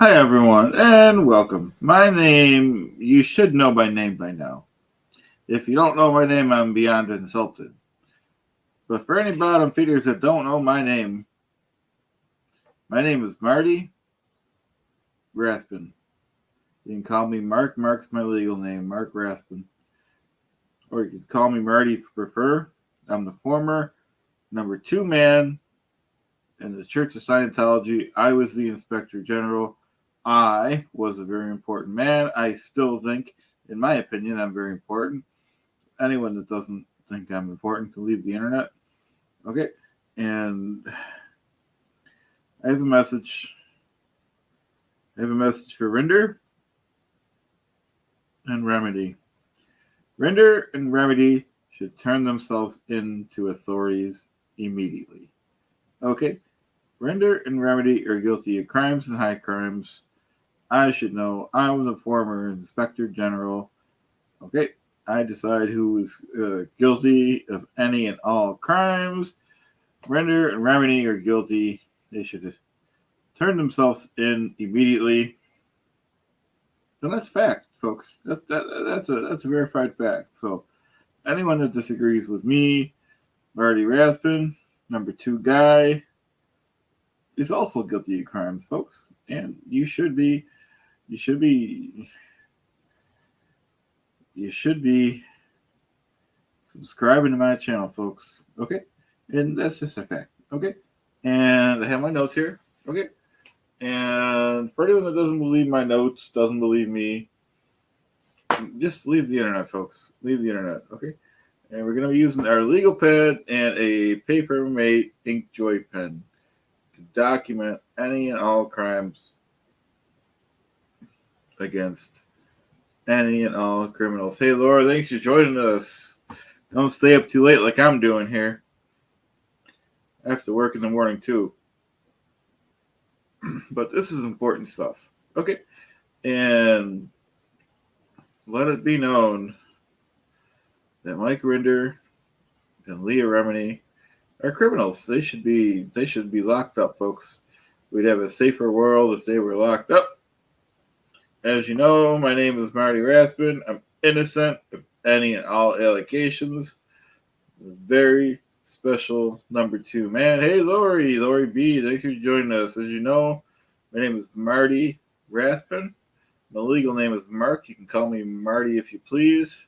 Hi, everyone, and welcome. You should know my name by now. If you don't know my name, I'm beyond insulted. But for any bottom feeders that don't know my name is Marty Rathbun. You can call me Mark. Mark's my legal name, Mark Rathbun. Or you can call me Marty if you prefer. I'm the former number 2 man in the Church of Scientology. I was the Inspector General. I was a very important man. I still think, in my opinion, I'm very important. Anyone that doesn't think I'm important can leave the internet. Okay? And I have a message. I have a message for Rinder and REMINI. Rinder and REMINI should turn themselves into authorities immediately. Okay? Rinder and REMINI are guilty of crimes and high crimes. I should know. I'm the former Inspector General. Okay? I decide who is guilty of any and all crimes. Rinder and REMINI are guilty. They should turn themselves in immediately. And that's fact, folks. That's a verified fact. So anyone that disagrees with me, Marty Rathbun, number 2 guy, is also guilty of crimes, folks. And you should be subscribing to my channel, folks. Okay? And that's just a fact. Okay? And I have my notes here. Okay? And for anyone that doesn't believe my notes, doesn't believe me, just leave the internet, folks. Leave the internet, okay? And we're going to be using our legal pad and a paper-mate ink joy pen to document any and all crimes against any and all criminals. Hey, Laura, thanks for joining us. Don't stay up too late like I'm doing here. I have to work in the morning, too. But this is important stuff. Okay? And let it be known that Mike Rinder and Leah Remini are criminals. They should be locked up, folks. We'd have a safer world if they were locked up. As you know, my name is Marty Rathbun. I'm innocent of any and all allegations. Very special number 2 man. Hey, Lori B, thanks for joining us. As you know, my name is Marty Rathbun. My legal name is Mark. You can call me Marty if you please.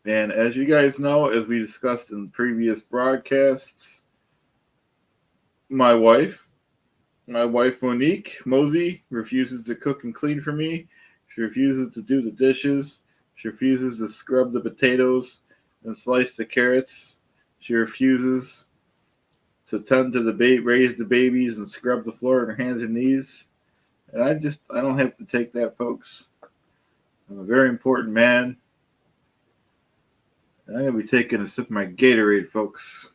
And as you guys know, as we discussed in previous broadcasts, my wife Monique Mosey refuses to cook and clean for me. She refuses to do the dishes. She refuses to scrub the potatoes and slice the carrots. She refuses to tend to raise the babies and scrub the floor on her hands and knees. And I don't have to take that, folks. I'm a very important man. And I'm going to be taking a sip of my Gatorade, folks.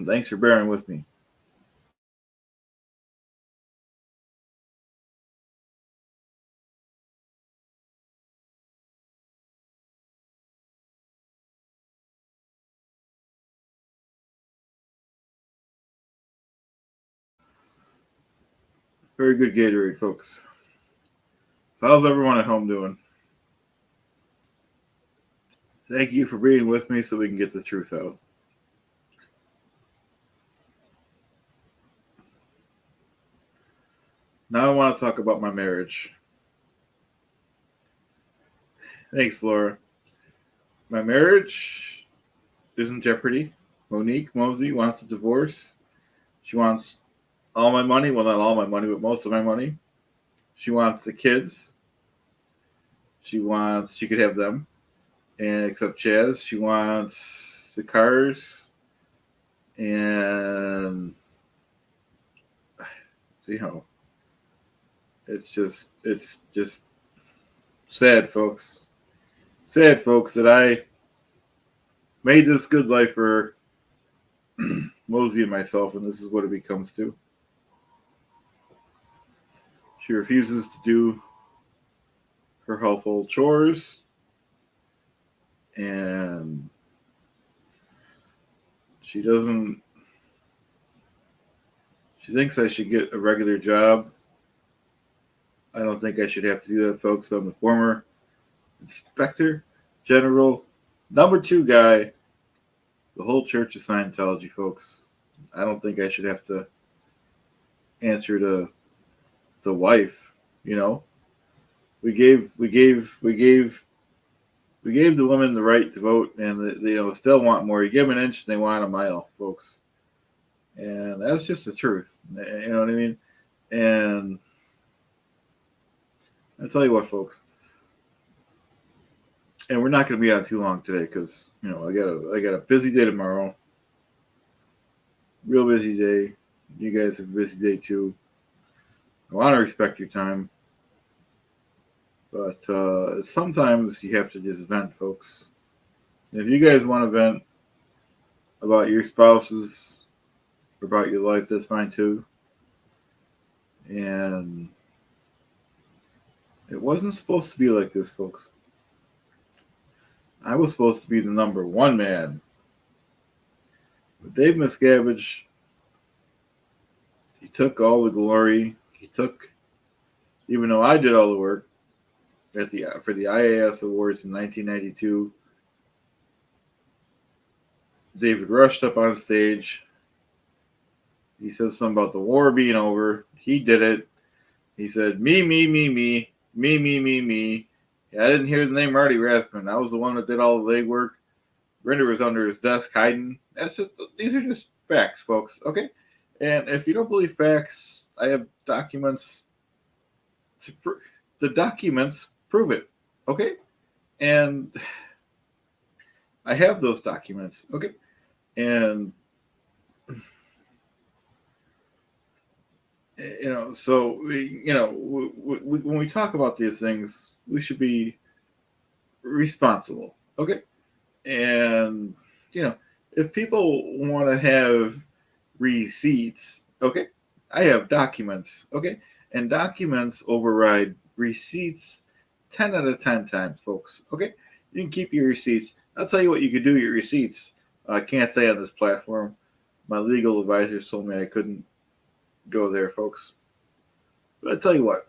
Thanks for bearing with me. Very good Gatorade, folks. So how's everyone at home doing? Thank you for being with me so we can get the truth out. Now I want to talk about my marriage. Thanks, Laura. My marriage is in jeopardy. Monique Mosey wants a divorce. She wants all my money. Well, not all my money, but most of my money. She wants the kids. She could have them. And except Chaz, she wants the cars. And, it's just sad, folks. Sad, folks, that I made this good life for Mosey and myself, and this is what it becomes to. She refuses to do her household chores, and she doesn't She thinks I should get a regular job. I don't think I should have to do that, folks. I'm the former Inspector General, #2 guy, the whole Church of Scientology, folks. I don't think I should have to answer to the wife. You know, we gave the women the right to vote, and they still want more. You give them an inch, and they want a mile, folks. And that's just the truth. You know what I mean? And I tell you what, folks. And we're not going to be on too long today because I got a busy day tomorrow. Real busy day. You guys have a busy day too. I want to respect your time, but sometimes you have to just vent, folks. And if you guys want to vent about your spouses or about your life, that's fine too. And it wasn't supposed to be like this, folks. I was supposed to be the #1 man. But Dave Miscavige, he took all the glory. Even though I did all the work for the IAS Awards in 1992, David rushed up on stage. He said something about the war being over. He did it. He said, me, me, me, me, me, me, me, me. Yeah, I didn't hear the name Marty Rathbun. I was the one that did all the legwork. Rinder was under his desk hiding. These are just facts, folks. Okay? And if you don't believe facts, I have documents. The documents prove it. Okay? And I have those documents. Okay? And so when we talk about these things, we should be responsible. Okay? And if people want to have receipts, okay, I have documents. Okay? And documents override receipts 10 out of 10 times, folks. Okay? You can keep your receipts. I'll tell you what you could do with your receipts. I can't say on this platform. My legal advisors told me I couldn't go there, folks. But I'll tell you what.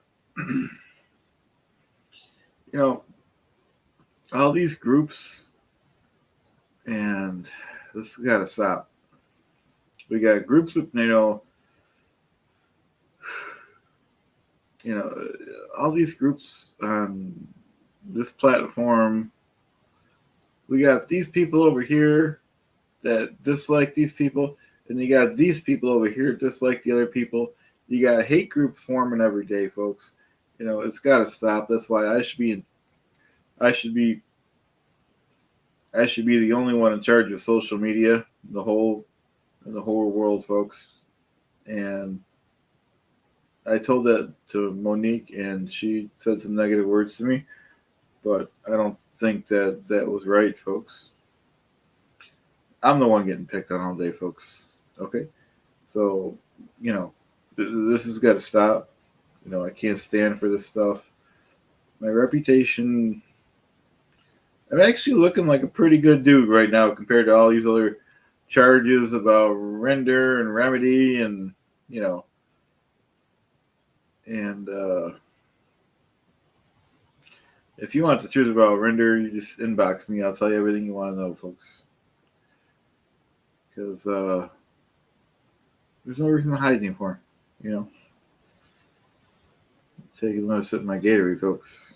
All these groups, and this got to stop. We got groups of, all these groups on this platform. We got these people over here that dislike these people, and you got these people over here dislike the other people. You got hate groups forming every day, folks. It's got to stop. That's why I should be the only one in charge of social media in the whole world, folks. And I told that to Monique, and she said some negative words to me, but I don't think that was right, folks. I'm the one getting picked on all day, folks. Okay? So, this has got to stop. I can't stand for this stuff. My reputation, I'm actually looking like a pretty good dude right now compared to all these other charges about Rinder and REMINI and, and if you want the truth about Rinder, you just inbox me. I'll tell you everything you want to know, folks. Because there's no reason to hide anymore, Take another sip of my Gatorade, folks.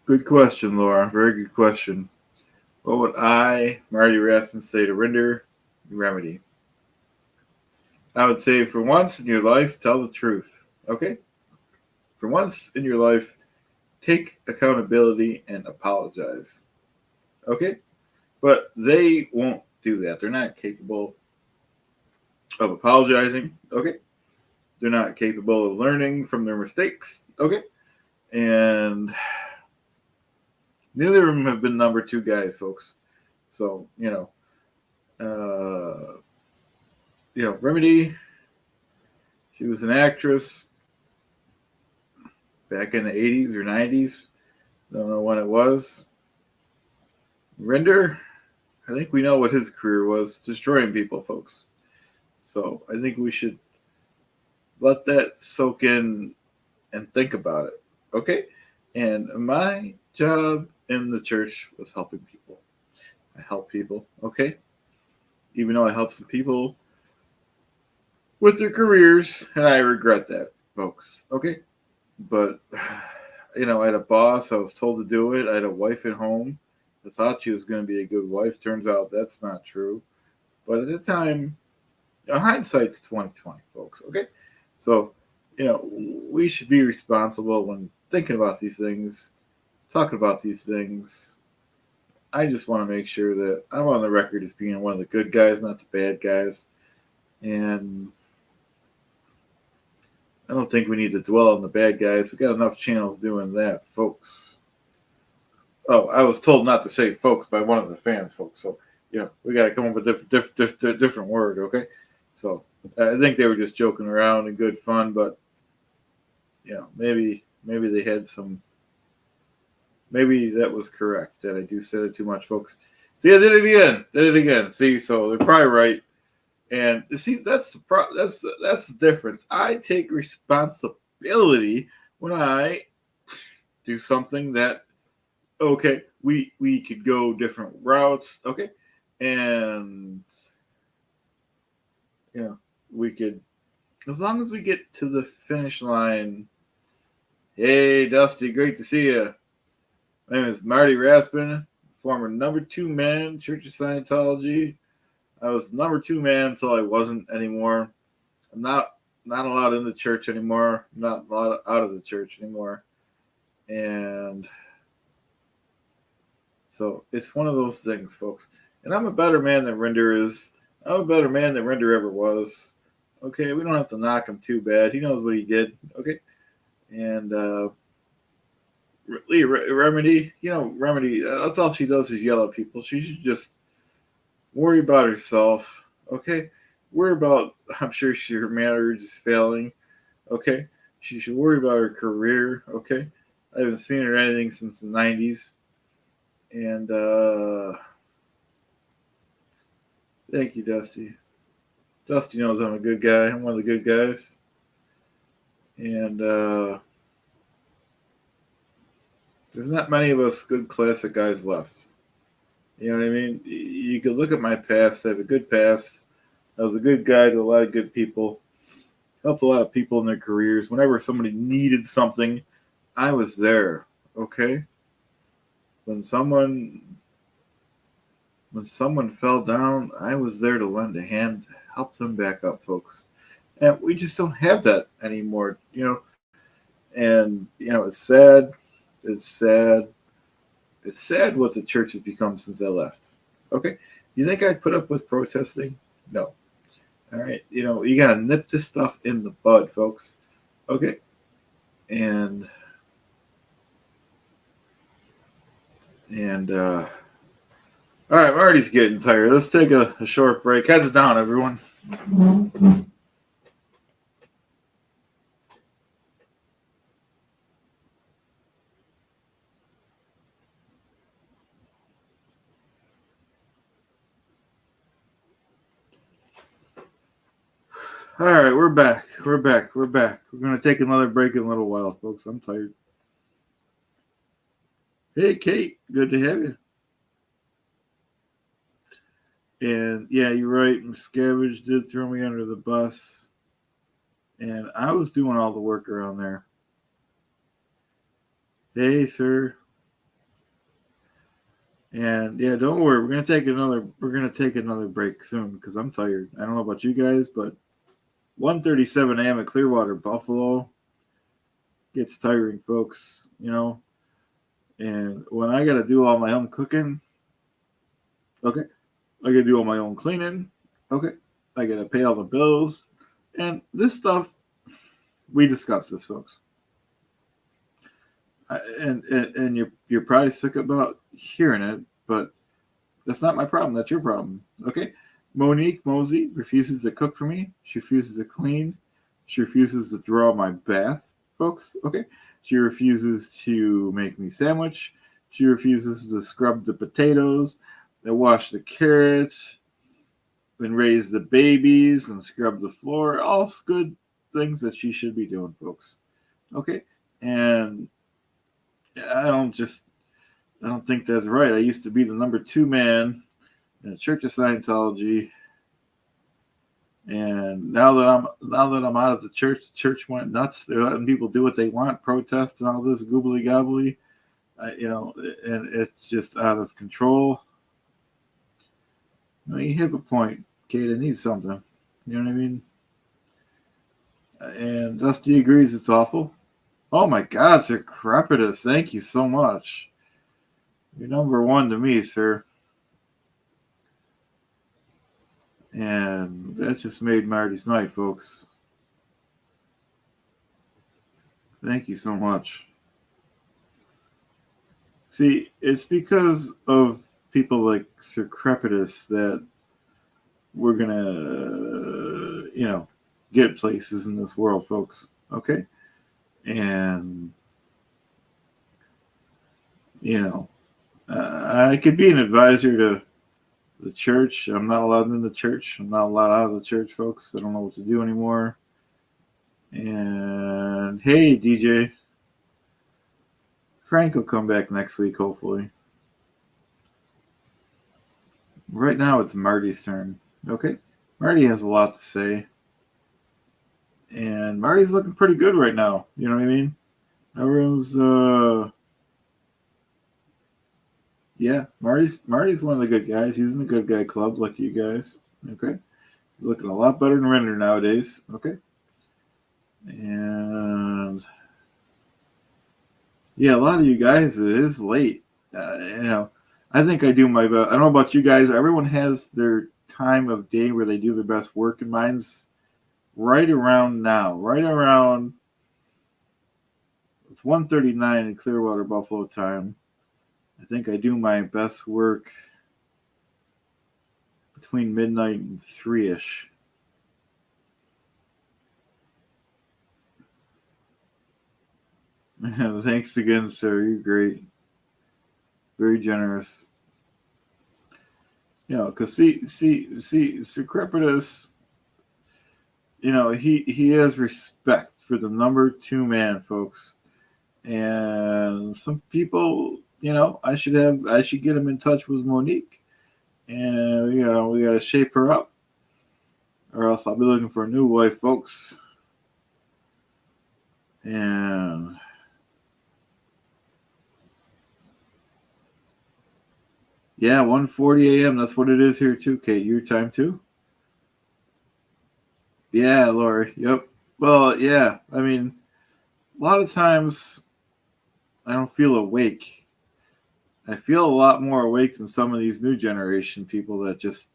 Good question, Laura. Very good question. What would I, Marty Rathbun, say to Rinder and REMINI? I would say, for once in your life, tell the truth. Okay? For once in your life, take accountability and apologize. Okay? But they won't do that. They're not capable of apologizing. Okay? They're not capable of learning from their mistakes. Okay? And neither of them have been number two guys, folks. So, Remedy, she was an actress back in the 80s or 90s. Don't know when it was. Rinder, I think we know what his career was, destroying people, folks. So I think we should let that soak in and think about it. Okay? And my job in the church was helping people. I help people, okay? Even though I help some people with their careers, and I regret that, folks. Okay? But, I had a boss. I was told to do it. I had a wife at home. I thought she was going to be a good wife. Turns out that's not true. But at the time, hindsight's 2020, folks. Okay? So, we should be responsible when thinking about these things, talking about these things. I just want to make sure that I'm on the record as being one of the good guys, not the bad guys. And I don't think we need to dwell on the bad guys. We got enough channels doing that, folks. Oh, I was told not to say folks by one of the fans, folks. So, we got to come up with a different word, okay? So, I think they were just joking around and good fun, but, maybe they had some. Maybe that was correct that I do say it too much, folks. See, I did it again. See, so they're probably right. And see, that's the difference. I take responsibility when I do something that, okay, we could go different routes, okay, and we could, as long as we get to the finish line. Hey, Dusty, great to see you. My name is Marty Rathbun, former number 2 man, Church of Scientology. I was number 2 man until I wasn't anymore. I'm not allowed in the church anymore. I'm not allowed out of the church anymore. And so it's one of those things, folks. And I'm a better man than Rinder is. I'm a better man than Rinder ever was. Okay, we don't have to knock him too bad. He knows what he did. Okay, and Remedy, Remedy, that's all she does is yell at people. She should just worry about herself, okay? Worry about, I'm sure her marriage is failing, okay? She should worry about her career, okay? I haven't seen her anything since the 90s. And, thank you, Dusty. Dusty knows I'm a good guy. I'm one of the good guys. And, there's not many of us good classic guys left. You know what I mean? You could look at my past. I have a good past. I was a good guy to a lot of good people. Helped a lot of people in their careers. Whenever somebody needed something, I was there. Okay? When someone fell down, I was there to lend a hand, to help them back up, folks. And we just don't have that anymore, And, it's sad. It's sad. It's sad what the church has become since I left. Okay? You think I'd put up with protesting? No. All right? You got to nip this stuff in the bud, folks. Okay? And all right, Marty's getting tired. Let's take a short break. Heads down, everyone. All right, we're back. We're going to take another break in a little while, folks. I'm tired. Hey, Kate. Good to have you. And, yeah, you're right. Miscavige did throw me under the bus. And I was doing all the work around there. Hey, sir. And, yeah, don't worry. We're going to take another break soon because I'm tired. I don't know about you guys, but 1:37 a.m. at Clearwater, Buffalo. Gets tiring, folks. And when I got to do all my own cooking, okay, I got to do all my own cleaning, okay, I got to pay all the bills, and this stuff we discussed this, folks. And you're probably sick about hearing it, but that's not my problem. That's your problem. Okay. Monique Mosey refuses to cook for me. She refuses to clean. She refuses to draw my bath, folks. Okay. She refuses to make me sandwich. She refuses to scrub the potatoes and wash the carrots and raise the babies and scrub the floor. All good things that she should be doing, folks. Okay. And I don't think that's right. I used to be the number 2 man in the Church of Scientology, and now that I'm out of the church went nuts. They're letting people do what they want, protest and all this goobly gobbly, and it's just out of control. You have a point, Kate. I need something. You know what I mean? And Dusty agrees it's awful. Oh my God, Sir Crepitus, thank you so much. You're number 1 to me, sir. And that just made Marty's night, folks. Thank you so much. See, it's because of people like Sir Crepitus that we're going to, get places in this world, folks. Okay? And, I could be an advisor to the church. I'm not allowed in the church. I'm not allowed out of the church, folks. I don't know what to do anymore. And hey, DJ, Frank will come back next week, hopefully. Right now, it's Marty's turn. Okay? Marty has a lot to say. And Marty's looking pretty good right now. You know what I mean? Everyone's, yeah, Marty's one of the good guys. He's in the good guy club, like you guys. Okay? He's looking a lot better than Rinder nowadays. Okay? And yeah, a lot of you guys, it is late. I think I do my best. I don't know about you guys. Everyone has their time of day where they do their best work, and mine's right around now. Right around, it's 1:39 in Clearwater, Buffalo time. I think I do my best work between midnight and 3-ish. Thanks again, sir. You're great. Very generous. Because see, Sir Crepitus, he has respect for the number 2 man, folks. And some people, I should get him in touch with Monique. And, we got to shape her up. Or else I'll be looking for a new wife, folks. And yeah, 1:40 a.m. That's what it is here too, Kate. Your time too? Yeah, Lori. Yep. Well, yeah. I mean, a lot of times I don't feel awake. I feel a lot more awake than some of these new generation people that just,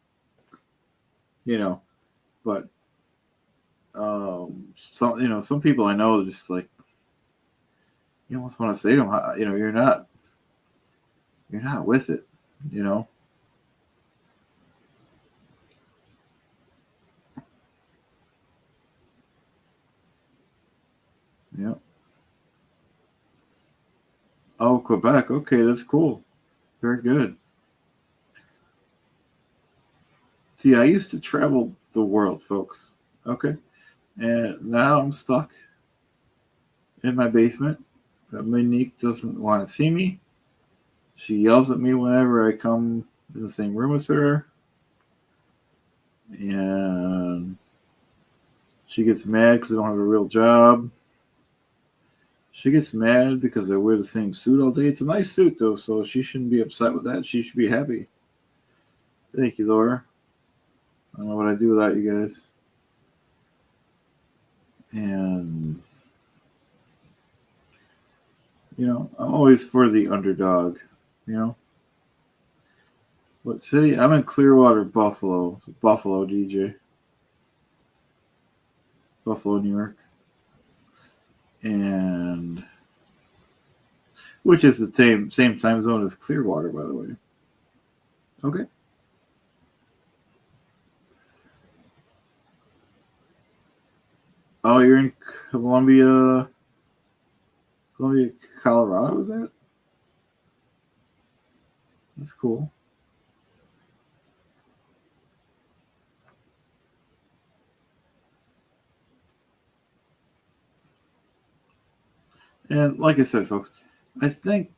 but some people I know are just like, you almost want to say to them, you're not with it, Yeah. Oh, Quebec. Okay, that's cool. Very good. See, I used to travel the world, folks. Okay. And now I'm stuck in my basement. Monique doesn't want to see me. She yells at me whenever I come in the same room as her. And she gets mad because I don't have a real job. She gets mad because I wear the same suit all day. It's a nice suit, though, so she shouldn't be upset with that. She should be happy. Thank you, Laura. I don't know what I'd do without you guys. And I'm always for the underdog. What city? I'm in Clearwater, Buffalo. Buffalo, DJ. Buffalo, New York. And which is the same time zone as Clearwater, by the way. Okay. Oh, you're in Columbia, Colorado, is that? That's cool. And like I said, folks, I think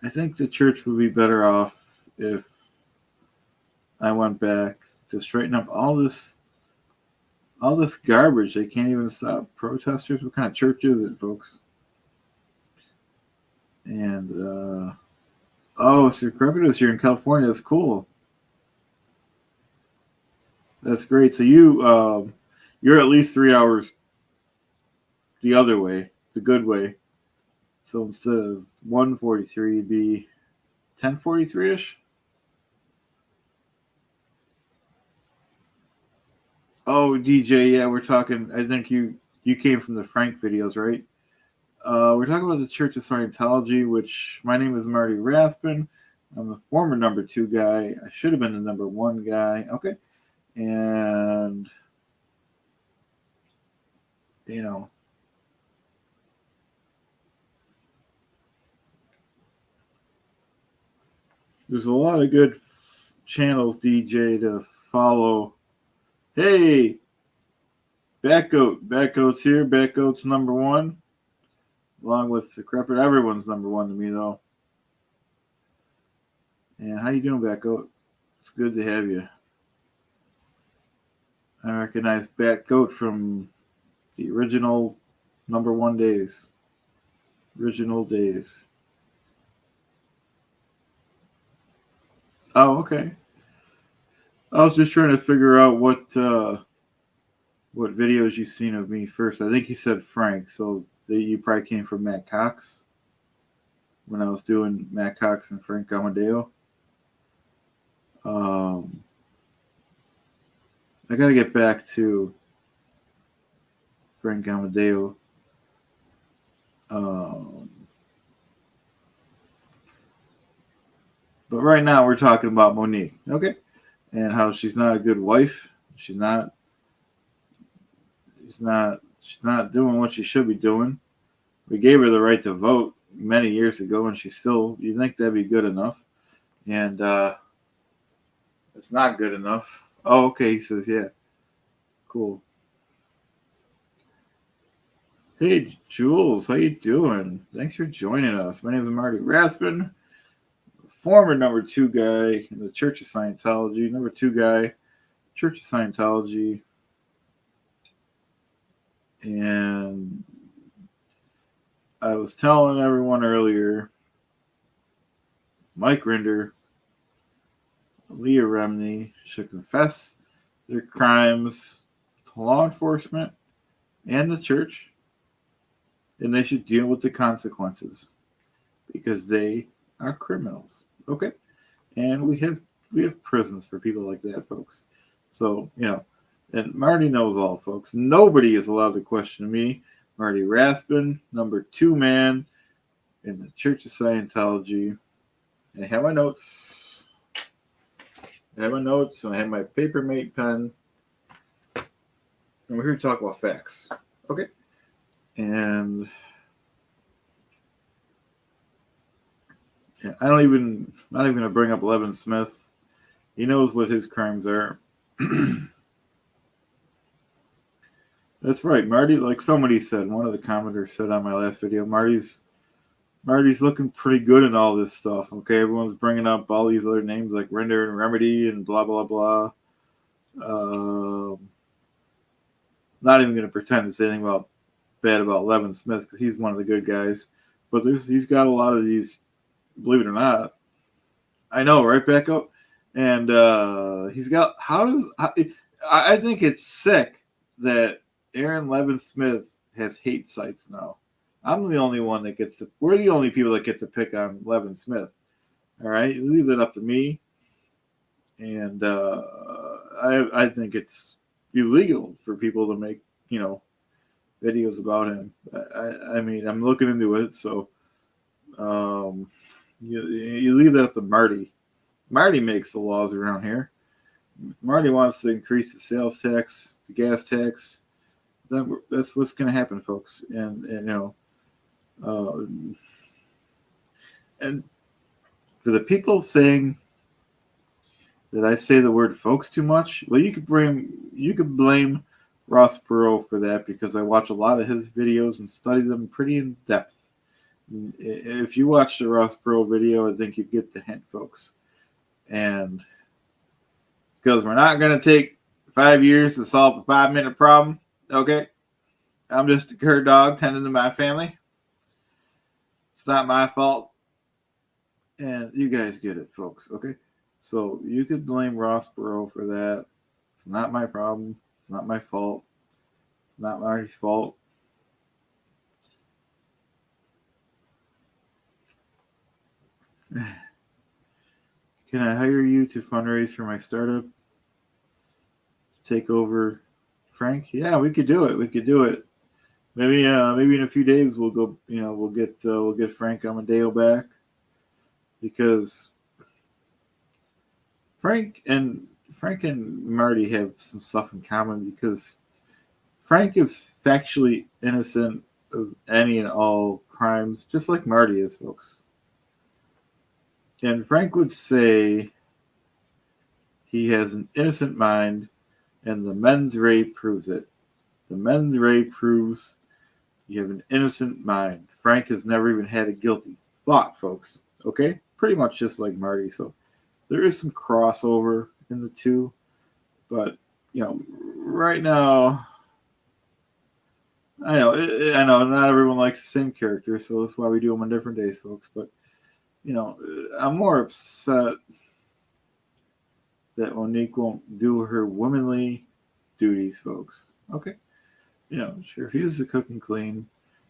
the church would be better off if I went back to straighten up all this garbage. They can't even stop protesters. What kind of church is it, folks? And Sir Crepitus here in California. That's cool. That's great. So you're at least 3 hours the other way, the good way. So instead of 1:43, it'd be 10:43 ish. Oh, DJ, yeah, we're talking. I think you came from the Frank videos, right? We're talking about the Church of Scientology, which my name is Marty Rathbun. I'm the former number 2 guy. I should have been the number 1 guy. Okay. And, there's a lot of good channels, DJ, to follow. Hey, Batgoat's here. Batgoat's number 1. Along with Decrepit. Everyone's number 1 to me, though. And how you doing, Batgoat? It's good to have you. I recognize Batgoat from the original number 1 days. Original days. Oh, okay. I was just trying to figure out what videos you've seen of me first. I think you said Frank, so you probably came from Matt Cox when I was doing Matt Cox and Frank Amadeo. I got to get back to Frank Amadeo. But right now we're talking about Monique, okay? And how she's not a good wife. She's not doing what she should be doing. We gave her the right to vote many years ago, and you think that'd be good enough. And it's not good enough. Oh, okay, he says, yeah. Cool. Hey, Jules, how you doing? Thanks for joining us. My name is Marty Rathbun, former number 2 guy in the Church of Scientology. Number 2 guy, Church of Scientology. And I was telling everyone earlier, Mike Rinder, Leah Remini should confess their crimes to law enforcement and the church, and they should deal with the consequences because they are criminals. Okay? And we have prisons for people like that, folks. So, and Marty knows all, folks. Nobody is allowed to question me. Marty Rathbun, number 2 man in the Church of Scientology. And I have my notes. And I have my Papermate pen. And we're here to talk about facts. Okay? And I'm not even going to bring up Levin Smith. He knows what his crimes are. That's right, Marty. Like somebody said, one of the commenters said on my last video, Marty's looking pretty good in all this stuff. Okay, everyone's bringing up all these other names like Rinder and REMINI and blah blah blah. Not even going to pretend to say anything bad about Levin Smith because he's one of the good guys. But he's got a lot of these, believe it or not. I know, right, back up, and he's got. I think it's sick that Aaron Levin Smith has hate sites now. I'm the only one that gets to. We're the only people that get to pick on Levin Smith. All right, leave it up to me. And I think it's illegal for people to make videos about him. I mean, I'm looking into it, so you leave that up to Marty. Marty makes the laws around here. If Marty wants to increase the sales tax, the gas tax, then that's what's going to happen, folks. Uh, and for the people saying that I say the word "folks" too much, well, you could blame Ross Perot for that, because I watch a lot of his videos and study them pretty in depth. If you watch the Ross Perot video, I think you get the hint, folks. And because we're not going to take 5 years to solve a 5-minute problem, okay? I'm just a cur dog tending to my family. It's not my fault. And you guys get it, folks, okay? So you could blame Ross Perot for that. It's not my problem. It's not my fault. It's not Marty's fault. Can I hire you to fundraise for my startup? Take over Frank? Yeah, we could do it. We could do it. Maybe in a few days we'll go. We'll get Frank Amadeo back, because Frank and Marty have some stuff in common, because Frank is factually innocent of any and all crimes, just like Marty is, folks. And Frank would say he has an innocent mind, and the mens rea proves it. The mens rea proves you have an innocent mind. Frank has never even had a guilty thought, folks. Okay? Pretty much just like Marty. So there is some crossover in the two. But, right now, I know not everyone likes the same character, so that's why we do them on different days, folks. But, I'm more upset that Monique won't do her womanly duties, folks. Okay? She refuses to cook and clean.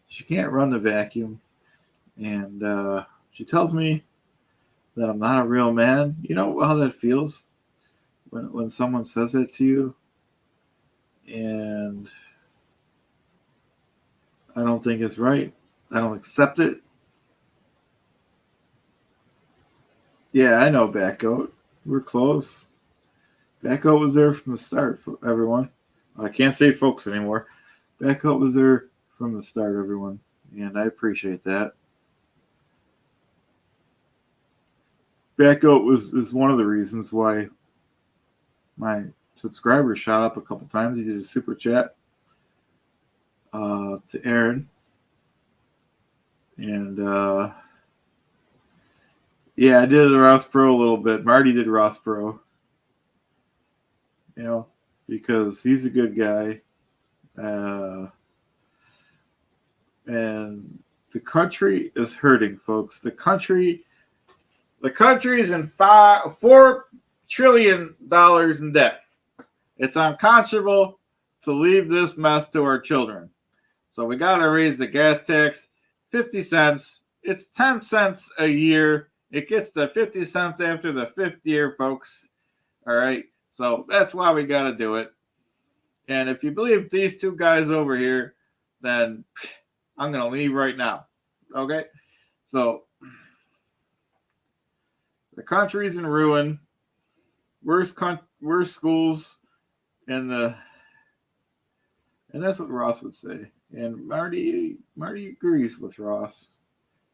She can't run the vacuum. And she tells me that I'm not a real man. You know how that feels when someone says that to you? And I don't think it's right. I don't accept it. Yeah, I know, Backgoat. We're close. Backgoat was there from the start, everyone. I can't say folks anymore. Backgoat was there from the start, everyone. And I appreciate that. Backgoat is one of the reasons why my subscribers shot up a couple times. He did a super chat to Aaron. And yeah, I did Ross Perot a little bit. Marty did Ross Perot. Because he's a good guy. And the country is hurting, folks. The country is in $4 trillion in debt. It's unconscionable to leave this mess to our children. So we got to raise the gas tax 50 cents. It's 10 cents a year. It gets to 50 cents after the 5th year, folks. All right. So that's why we got to do it. And if you believe these two guys over here, then I'm going to leave right now. Okay? So the country's in ruin. Worst schools and that's what Ross would say. And Marty agrees with Ross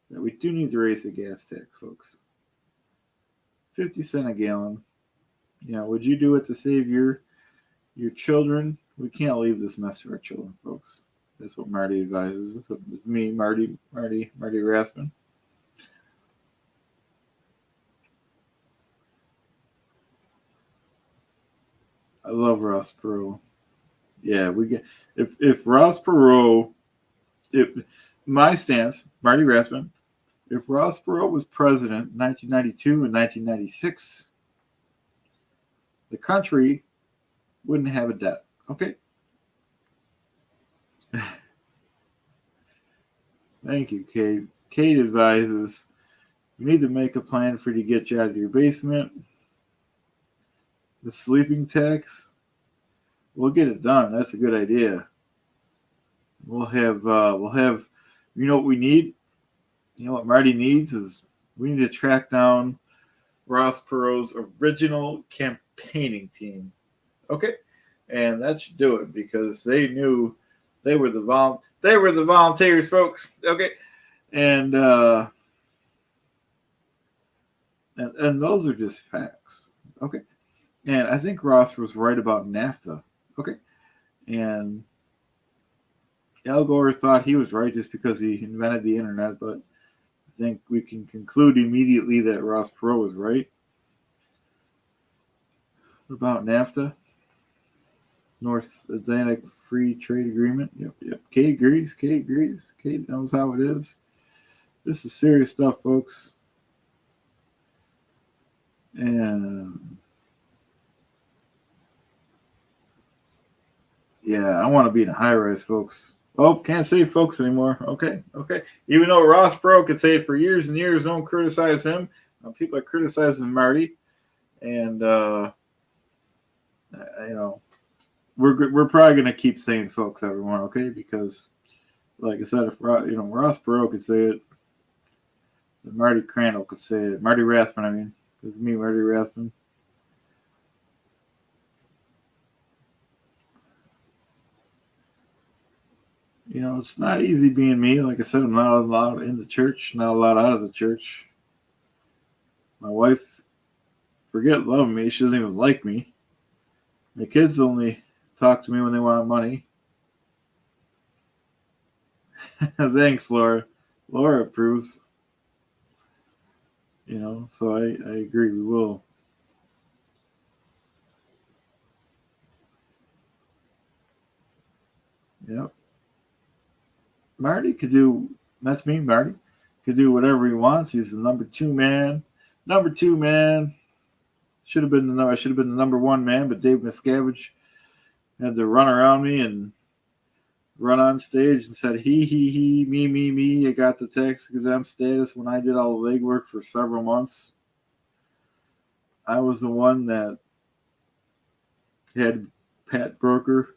that we do need to raise the gas tax, folks. 50 cents a gallon. Would you do it to save your children? We can't leave this mess to our children, folks. That's what Marty advises. That's what me, Marty Rathbun. I love Ross Perot. Yeah, we get if Ross Perot, my stance, Marty Rathbun, if Ross Perot was president in 1992 and 1996, the country wouldn't have a debt. Okay. Thank you, Kate. Kate advises, you need to make a plan for you to get you out of your basement. The sleeping tax, we'll get it done. That's a good idea. We'll have, you know what we need? You know what Marty needs is we need to track down Ross Perot's original campaigning team. Okay? And that should do it because they knew they were the volunteers, folks. Okay? And and those are just facts. Okay? And I think Ross was right about NAFTA. Okay? And Al Gore thought he was right just because he invented the internet, but I think we can conclude immediately that Ross Perot was right about NAFTA, North Atlantic Free Trade Agreement. Yep. Kate agrees. Kate knows how it is. This is serious stuff, folks. And yeah, I want to be in a high rise, folks. Oh, can't say folks anymore. Okay. Even though Ross Perot could say it for years and years, don't criticize him. People are criticizing Marty, and you know, we're probably gonna keep saying folks, everyone, okay? Because, like I said, if Ross Perot could say it, Marty Crandall could say it. Marty Rathbun, I mean, it's me, Marty Rathbun. You know, it's not easy being me. Like I said, I'm not allowed in the church, not allowed out of the church. My wife, forget loving me, she doesn't even like me. My kids only talk to me when they want money. Thanks, Laura. Laura approves. You know, so I agree, we will. Yep. Marty could do, that's me, Marty, could do whatever he wants. He's the number two man. Number two man. I should have been the number one man, but Dave Miscavige had to run around me and run on stage and said, he, me. I got the tax exempt status when I did all the legwork for several months. I was the one that had Pat Broker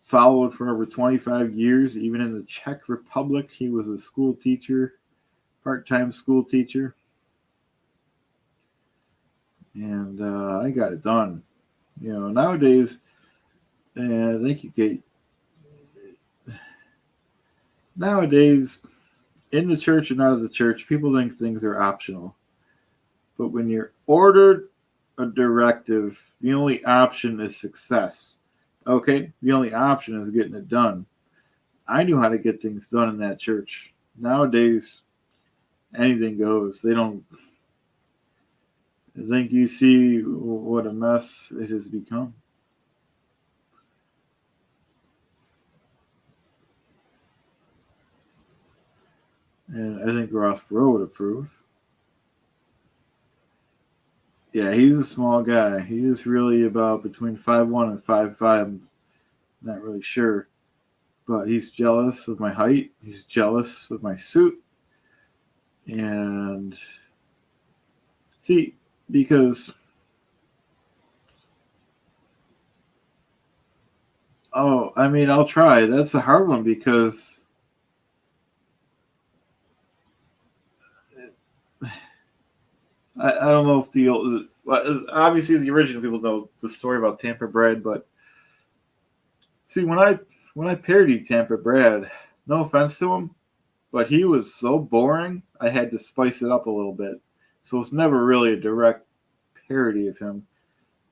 followed for over 25 years. Even in the Czech Republic, he was a school teacher, part-time school teacher. And I got it done. You know, nowadays, thank you, Kate. Nowadays, in the church and out of the church, people think things are optional. But when you're ordered a directive, the only option is success. Okay? The only option is getting it done. I knew how to get things done in that church. Nowadays, anything goes. They don't. I think you see what a mess it has become. And I think Ross Perot would approve. Yeah, he's a small guy. He is really about between 5'1" and 5'5". I'm not really sure. But he's jealous of my height. He's jealous of my suit. And see, because I'll try. That's a hard one because I don't know if obviously the original people know the story about Tampa Bread, but see when I parodied Tampa Bread, no offense to him, but he was so boring. I had to spice it up a little bit, so it's never really a direct parody of him,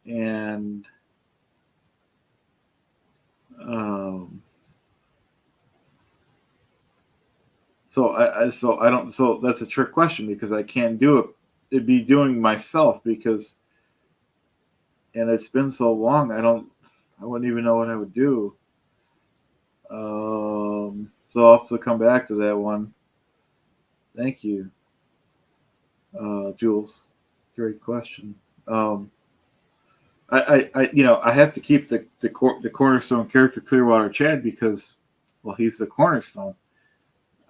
and so that's a trick question because I can't do it. It'd be doing myself because, and it's been so long. I wouldn't even know what I would do. So I'll have to come back to that one. Thank you, Jules. Great question. I have to keep the cornerstone character Clearwater Chad because, well, he's the cornerstone.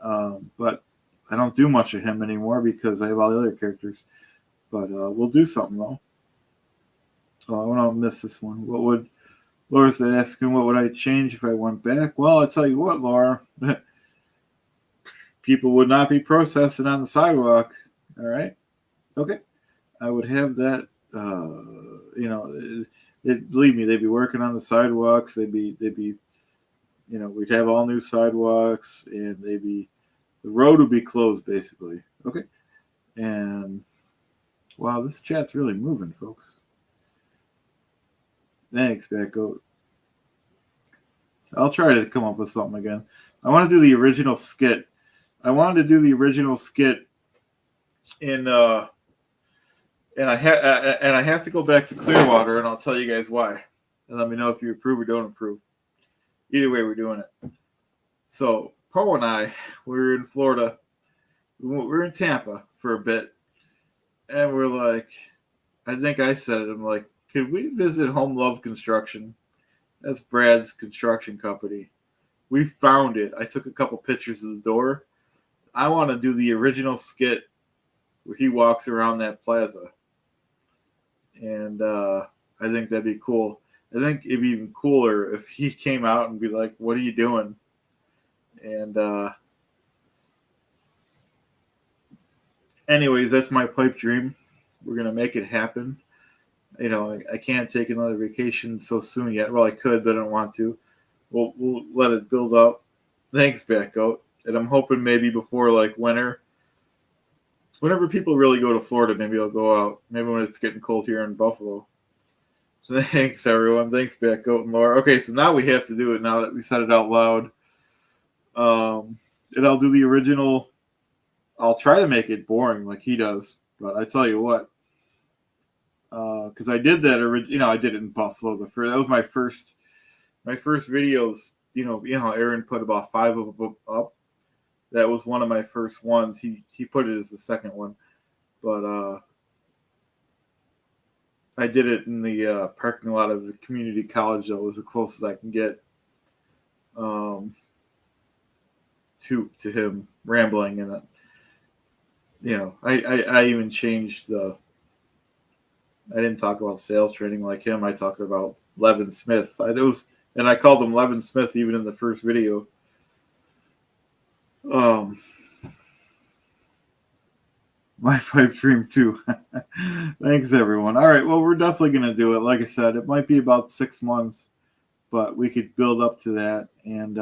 But I don't do much of him anymore because I have all the other characters. But we'll do something though. Oh, I want to miss this one. Laura's asking what would I change if I went back? Well, I'll tell you what, Laura. People would not be protesting on the sidewalk. All right. Okay. I would have that. Believe me, they'd be working on the sidewalks. They'd be, we'd have all new sidewalks, and the road would be closed basically. Okay. And wow, this chat's really moving, folks. Thanks, Backgoat. I'll try to come up with something again. I want to do the original skit. I wanted to do the original skit in and I have to go back to Clearwater, and I'll tell you guys why. And let me know if you approve or don't approve. Either way, we're doing it. So Poe and I, we were in Florida. We were in Tampa for a bit, and we're like, I think I said it. I'm like, could we visit Home Love Construction? That's Brad's construction company. We found it. I took a couple pictures of the door. I want to do the original skit where he walks around that plaza. And I think that'd be cool. I think it'd be even cooler if he came out and be like, what are you doing? And anyways, that's my pipe dream. We're going to make it happen. I can't take another vacation so soon yet. Well, I could, but I don't want to. We'll let it build up. Thanks, Backgoat. And I'm hoping maybe before like winter, whenever people really go to Florida, maybe I'll go out. Maybe when it's getting cold here in Buffalo. So thanks, everyone. Thanks, Backgoat and Laura. Okay, so now we have to do it now that we said it out loud. And I'll do the original. I'll try to make it boring like he does. But I tell you what, because I did that. I did it in Buffalo. That was my first videos. Aaron put about 5 of them up. That was one of my first ones. He put it as the second one, but I did it in the parking lot of the community college. That was the closest I can get to him rambling, and I even changed the. I didn't talk about sales training like him. I talked about Levin Smith. I called him Levin Smith even in the first video. My pipe dream too. Thanks, everyone. All right, well, we're definitely going to do it. Like I said, it might be about 6 months, but we could build up to that. And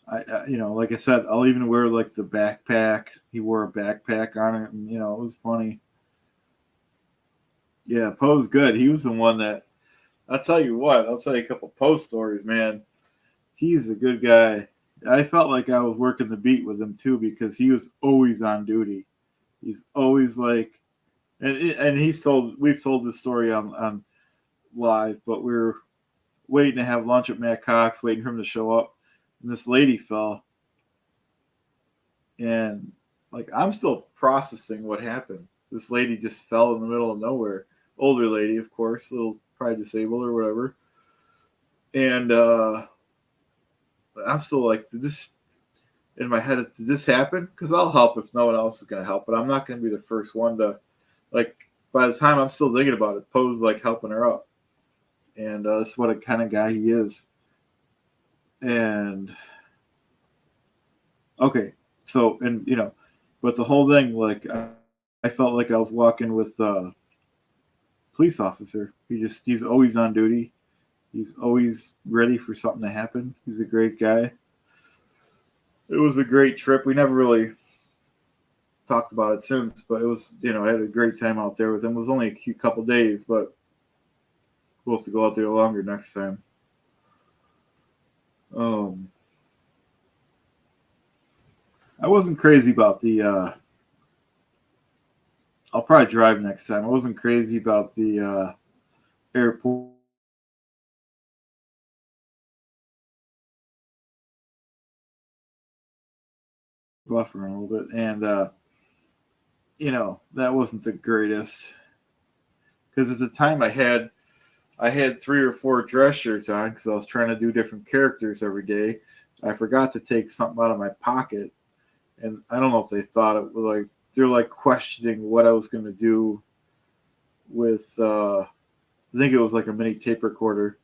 like I said, I'll even wear like the backpack. He wore a backpack on it, and it was funny. Yeah, Poe's good. He was the one that. I'll tell you a couple Poe stories, man. He's a good guy. I felt like I was working the beat with him too because he was always on duty. He's always like, and we've told this story on live, but we were waiting to have lunch at Matt Cox, waiting for him to show up, and this lady fell, and like I'm still processing what happened. This lady just fell in the middle of nowhere. Older lady, of course, probably disabled or whatever, and I'm still like, did this in my head? Did this happen? Because I'll help if no one else is going to help, but I'm not going to be the first one to, like. By the time I'm still thinking about it, Poe's like helping her up, and that's what a kind of guy he is. And okay, so but the whole thing, like, I felt like I was walking with a police officer. He's always on duty. He's always ready for something to happen. He's a great guy. It was a great trip. We never really talked about it since, but it was, I had a great time out there with him. It was only a couple days, but we'll have to go out there longer next time. I wasn't crazy about the I'll probably drive next time. I wasn't crazy about the airport buffering a little bit, and that wasn't the greatest because at the time I had 3 or 4 dress shirts on because I was trying to do different characters every day, I forgot to take something out of my pocket, and I don't know if they thought it was like they're like questioning what I was going to do with. I think it was like a mini tape recorder.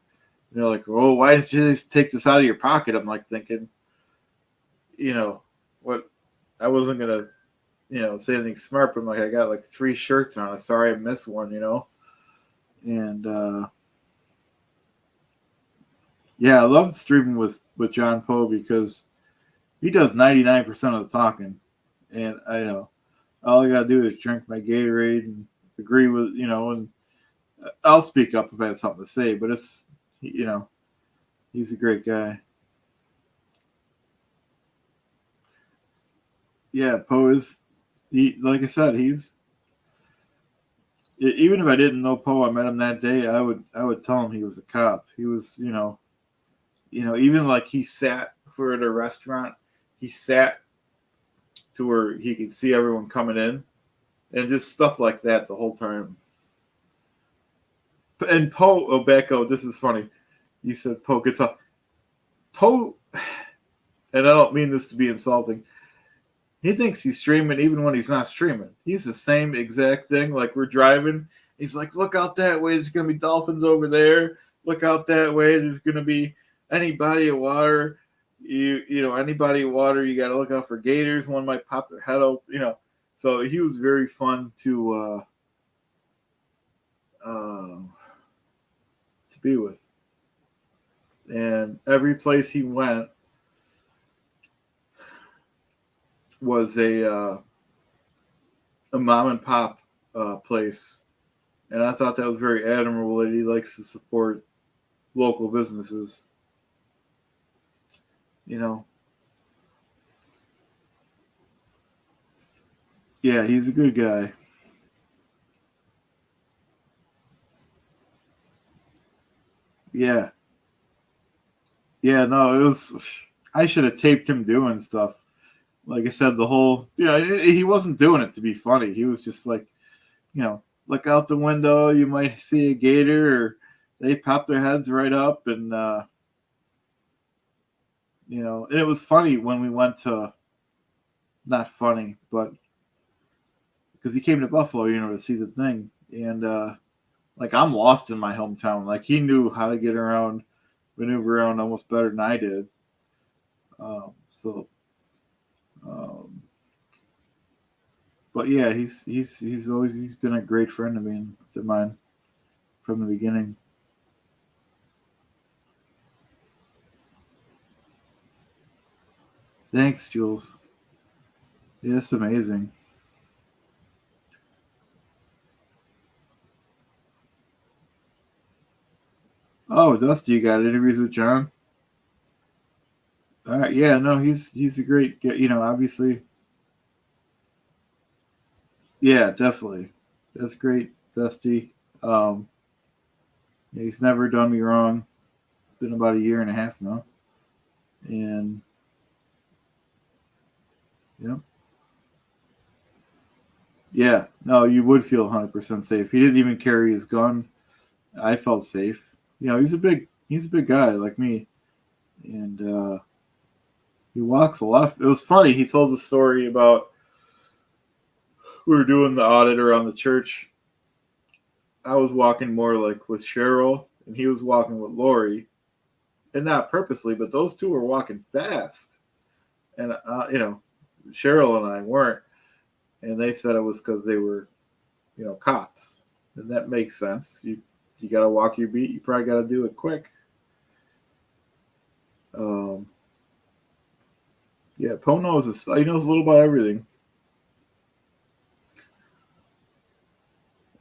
And they're like, "Oh, why did you just take this out of your pocket?" I'm like thinking, what? I wasn't gonna, say anything smart, but I'm like, I got like 3 shirts on. Sorry, I missed one. And yeah, I love streaming with John Poe because he does 99% of the talking, and I know all I gotta do is drink my Gatorade and agree with and I'll speak up if I have something to say. But it's he's a great guy. Yeah, Poe is he like I said even if I didn't know Poe, I met him that day. I would tell him he was a cop. He was even like he sat for at a restaurant. He sat to where he could see everyone coming in, and just stuff like that the whole time. And Poe Obeko, this is funny. You said Poe gets up. Poe, and I don't mean this to be insulting. He thinks he's streaming even when he's not streaming. He's the same exact thing. Like we're driving, he's like, "Look out that way. There's gonna be dolphins over there. Look out that way. There's gonna be any body of water. Any body of water. You got to look out for gators. One might pop their head up. So he was very fun to be with. And every place he went was a mom and pop place, and I thought that was very admirable that he likes to support local businesses. Yeah, he's a good guy. Yeah, yeah. No, it was. I should have taped him doing stuff. Like I said, the whole he wasn't doing it to be funny. He was just like, look out the window, you might see a gator, or they pop their heads right up, and and it was funny when we went to, not funny, but because he came to Buffalo, to see the thing, and like I'm lost in my hometown. Like he knew how to get around, maneuver around almost better than I did. So, um, but yeah, he's been a great friend to mine from the beginning. Thanks, Jules. Yeah, it's amazing. Oh, Dusty, you got interviews with John? All right, yeah, no, he's a great, obviously, yeah, definitely, that's great, Dusty. Um, yeah, he's never done me wrong. Been about a year and a half now, and yeah, yeah, no, you would feel 100% safe. He didn't even carry his gun. I felt safe. He's a big guy like me, and he walks a lot. It was funny. He told the story about we were doing the audit around the church. I was walking more like with Cheryl, and he was walking with Lori, and not purposely, but those two were walking fast, and Cheryl and I weren't, and they said it was because they were, cops, and that makes sense. You got to walk your beat. You probably got to do it quick. Um, yeah, Poe knows his, he knows a little about everything,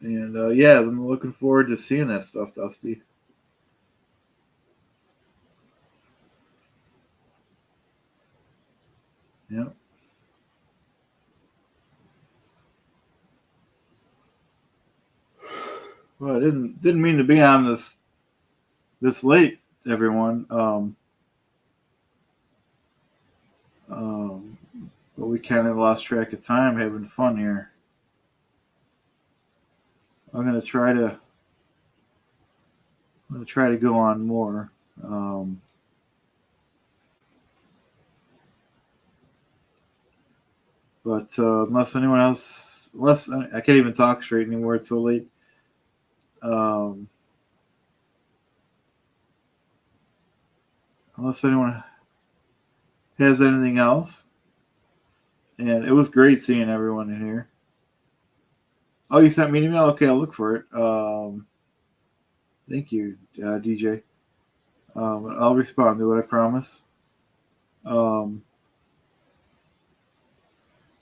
and yeah, I'm looking forward to seeing that stuff, Dusty. Yeah. Well, I didn't mean to be on this late, everyone. Um, but we kind of lost track of time having fun here. I'm gonna try to go on more. Um, But unless anyone else, unless I can't even talk straight anymore, it's so late. Unless anyone has anything else. And it was great seeing everyone in here. Oh, you sent me an email? Okay, I'll look for it. Thank you, DJ. I'll respond to it, I promise.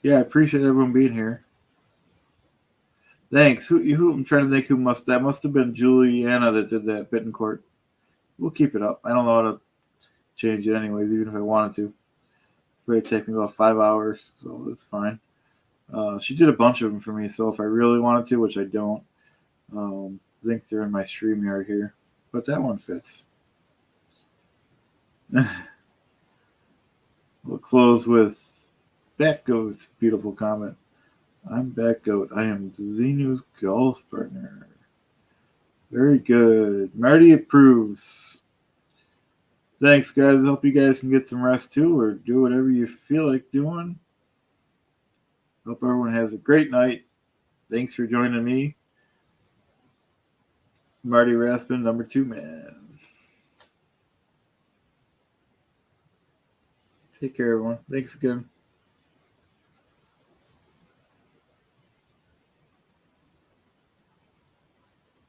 Yeah, I appreciate everyone being here. Thanks. Who? I'm trying to think who that must have been Juliana that did that Bittencourt. We'll keep it up. I don't know how to change it anyways, even if I wanted to. It would take me about 5 hours, so it's fine. She did a bunch of them for me, so if I really wanted to, which I don't, I think they're in my StreamYard here. But that one fits. We'll close with Backgoat's beautiful comment. I'm Backgoat. I am Xenu's golf partner. Very good. Marty approves. Thanks, guys. I hope you guys can get some rest too, or do whatever you feel like doing. Hope everyone has a great night. Thanks for joining me. Marty Rathbun, number 2 man. Take care, everyone. Thanks again.